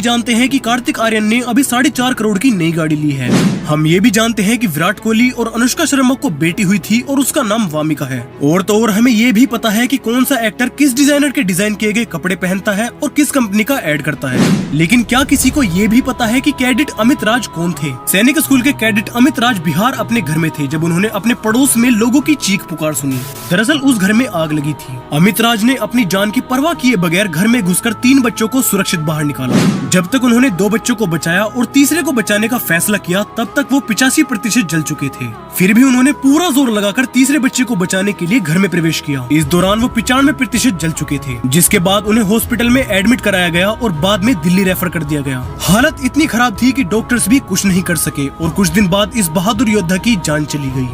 जानते हैं कि कार्तिक आर्यन ने अभी 4.5 करोड़ की नई गाड़ी ली है। हम ये भी जानते हैं कि विराट कोहली और अनुष्का शर्मा को बेटी हुई थी और उसका नाम वामिका है। और तो और हमें ये भी पता है कि कौन सा एक्टर किस डिजाइनर के डिजाइन किए गए कपड़े पहनता है और किस कंपनी का ऐड करता है। लेकिन क्या किसी को ये भी पता है कि कैडेट अमित राज कौन थे? सैनिक स्कूल के कैडेट अमित राज बिहार अपने घर में थे जब उन्होंने अपने पड़ोस में लोगों की चीख पुकार सुनी। दरअसल उस घर में आग लगी थी। अमित राज ने अपनी जान की परवाह किए बगैर घर में घुसकर 3 बच्चों को सुरक्षित बाहर निकाला। जब तक उन्होंने 2 बच्चों को बचाया और तीसरे को बचाने का फैसला किया तब तक वो 85% जल चुके थे। फिर भी उन्होंने पूरा जोर लगाकर तीसरे बच्चे को बचाने के लिए घर में प्रवेश किया। इस दौरान वो 95% जल चुके थे, जिसके बाद उन्हें हॉस्पिटल में एडमिट कराया गया और बाद में दिल्ली रेफर कर दिया गया। हालत इतनी खराब थी कि डॉक्टर्स भी कुछ नहीं कर सके और कुछ दिन बाद इस बहादुर योद्धा की जान चली गई।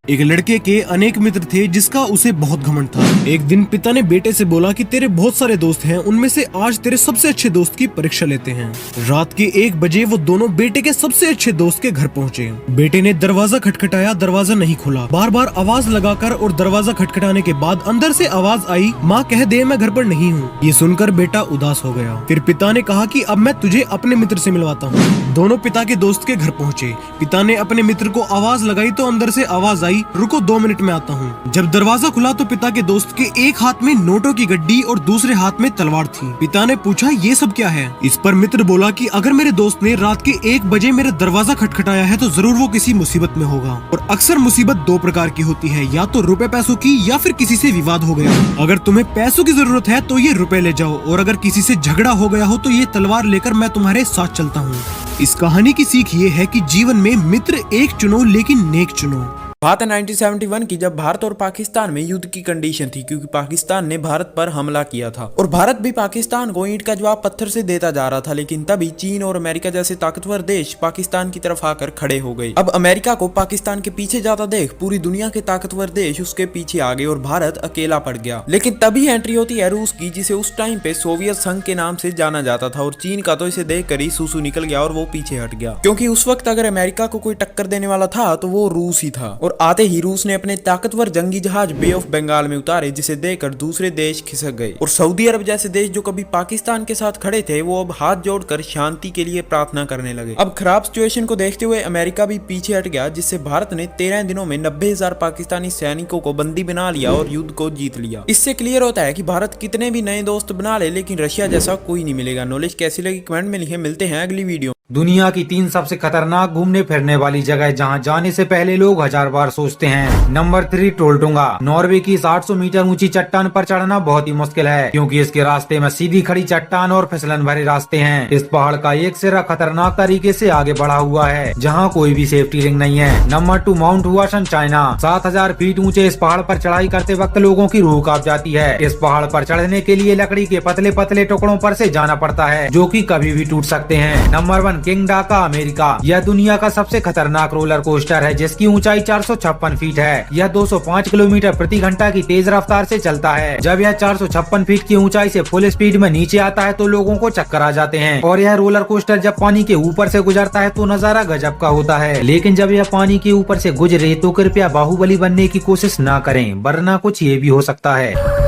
एक लड़के के अनेक मित्र थे जिसका उसे बहुत घमंड था। एक दिन पिता ने बेटे से बोला कि तेरे बहुत सारे दोस्त हैं, उनमें से आज तेरे सबसे अच्छे दोस्त की परीक्षा लेते हैं। रात के 1 बजे वो दोनों बेटे के सबसे अच्छे दोस्त के घर पहुंचे। बेटे ने दरवाजा खटखटाया, दरवाजा नहीं खुला। बार बार आवाज लगाकर और दरवाजा खटखटाने के बाद अंदर से आवाज आई, माँ कह दे मैं घर पर नहीं हूँ। ये सुनकर बेटा उदास हो गया। फिर पिता ने कहा कि अब मैं तुझे अपने मित्र से मिलवाता हूँ। दोनों पिता के दोस्त के घर पहुँचे। पिता ने अपने मित्र को आवाज लगाई तो अंदर से आवाज आई, रुको 2 मिनट में आता हूँ। जब दरवाजा खुला तो पिता के दोस्त के एक हाथ में नोटों की गड्डी और दूसरे हाथ में तलवार थी। पिता ने पूछा ये सब क्या है? इस पर मित्र बोला कि अगर मेरे दोस्त ने रात के 1 बजे मेरा दरवाजा खटखटाया है तो जरूर वो किसी मुसीबत में होगा। और अक्सर मुसीबत 2 प्रकार की होती है, या तो रुपए पैसों की या फिर किसी से विवाद हो गया। अगर तुम्हें पैसों की जरूरत है तो ये रुपए ले जाओ, और अगर किसी से झगड़ा हो गया हो तो ये तलवार लेकर मैं तुम्हारे साथ चलता हूँ। इस कहानी की सीख ये है कि जीवन में मित्र एक चुनो लेकिन नेक चुनो। बात है 1971 की, जब भारत और पाकिस्तान में युद्ध की कंडीशन थी क्योंकि पाकिस्तान ने भारत पर हमला किया था और भारत भी पाकिस्तान को ईंट का जवाब पत्थर से देता जा रहा था। लेकिन तभी चीन और अमेरिका जैसे ताकतवर देश पाकिस्तान की तरफ आकर खड़े हो गए। अब अमेरिका को पाकिस्तान के पीछे जाता देख पूरी दुनिया के ताकतवर देश उसके पीछे आ गए और भारत अकेला पड़ गया। लेकिन तभी एंट्री होती है रूस की, जिसे उस टाइम पे सोवियत संघ के नाम से जाना जाता था। और चीन का तो इसे देख कर ही सूसू निकल गया और वो पीछे हट गया, क्योंकि उस वक्त अगर अमेरिका को कोई टक्कर देने वाला था तो वो रूस ही था। और आते ही रूस ने अपने ताकतवर जंगी जहाज बे ऑफ बंगाल में उतारे, जिसे देखकर दूसरे देश खिसक गए। और सऊदी अरब जैसे देश जो कभी पाकिस्तान के साथ खड़े थे वो अब हाथ जोड़कर शांति के लिए प्रार्थना करने लगे। अब खराब सिचुएशन को देखते हुए अमेरिका भी पीछे हट गया, जिससे भारत ने 13 दिनों में 90,000 पाकिस्तानी सैनिकों को बंदी बना लिया और युद्ध को जीत लिया। इससे क्लियर होता है कि भारत कितने भी नए दोस्त बना ले लेकिन रशिया जैसा कोई नहीं मिलेगा। नॉलेज कैसी लगी कमेंट में लिखे। मिलते हैं अगली वीडियो। दुनिया की 3 सबसे खतरनाक घूमने फिरने वाली जगह जहां जाने से पहले लोग 1000 बार सोचते हैं। नंबर 3 टोल्टुंगा। नॉर्वे की 800 मीटर ऊंची चट्टान पर चढ़ना बहुत ही मुश्किल है, क्योंकि इसके रास्ते में सीधी खड़ी चट्टान और फिसलन भरे रास्ते हैं। इस पहाड़ का एक सिरा खतरनाक तरीके से आगे बढ़ा हुआ है, जहाँ कोई भी सेफ्टी रिंग नहीं है। Number 2 mount Huashan, China. 7000 feet ऊंचे इस पहाड़ पर चढ़ाई करते वक्त लोगों की रूह कांप जाती है। इस पहाड़ पर चढ़ने के लिए लकड़ी के पतले पतले टुकड़ों पर से जाना पड़ता है, जो कि कभी भी टूट सकते हैं। नंबर 1 किंग डाका, अमेरिका। यह दुनिया का सबसे खतरनाक रोलर कोस्टर है, जिसकी ऊंचाई 456 फीट है। यह 205 किलोमीटर प्रति घंटा की तेज रफ्तार से चलता है। जब यह 456 फीट की ऊंचाई से फुल स्पीड में नीचे आता है तो लोगों को चक्कर आ जाते हैं। और यह रोलर कोस्टर जब पानी के ऊपर से गुजरता है तो नजारा गजब का होता है। लेकिन जब यह पानी के ऊपर से गुजरे तो कृपया बाहुबली बनने की कोशिश न करें, वरना कुछ ये भी हो सकता है।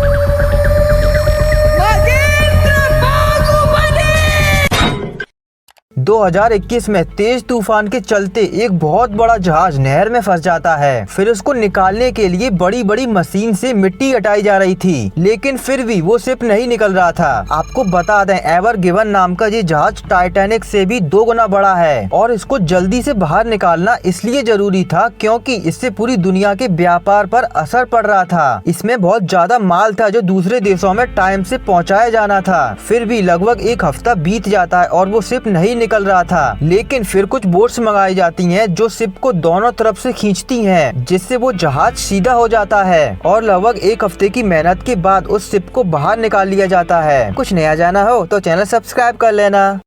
2021 में तेज तूफान के चलते एक बहुत बड़ा जहाज नहर में फंस जाता है। फिर उसको निकालने के लिए बड़ी बड़ी मशीन से मिट्टी हटाई जा रही थी, लेकिन फिर भी वो शिप नहीं निकल रहा था। आपको बता दें, एवर गिवन नाम का ये जहाज टाइटैनिक से भी 2 गुना बड़ा है और इसको जल्दी से बाहर निकालना इसलिए जरूरी था क्योंकि इससे पूरी दुनिया के व्यापार पर असर पड़ रहा था। इसमें बहुत ज्यादा माल था जो दूसरे देशों में टाइम से पहुँचाया जाना था। फिर भी लगभग 1 हफ्ता बीत जाता है और वो शिप नहीं निकल रहा था। लेकिन फिर कुछ बोट्स मंगाई जाती हैं जो शिप को दोनों तरफ से खींचती हैं, जिससे वो जहाज सीधा हो जाता है और लगभग 1 हफ्ते की मेहनत के बाद उस शिप को बाहर निकाल लिया जाता है। कुछ नया जाना हो तो चैनल सब्सक्राइब कर लेना।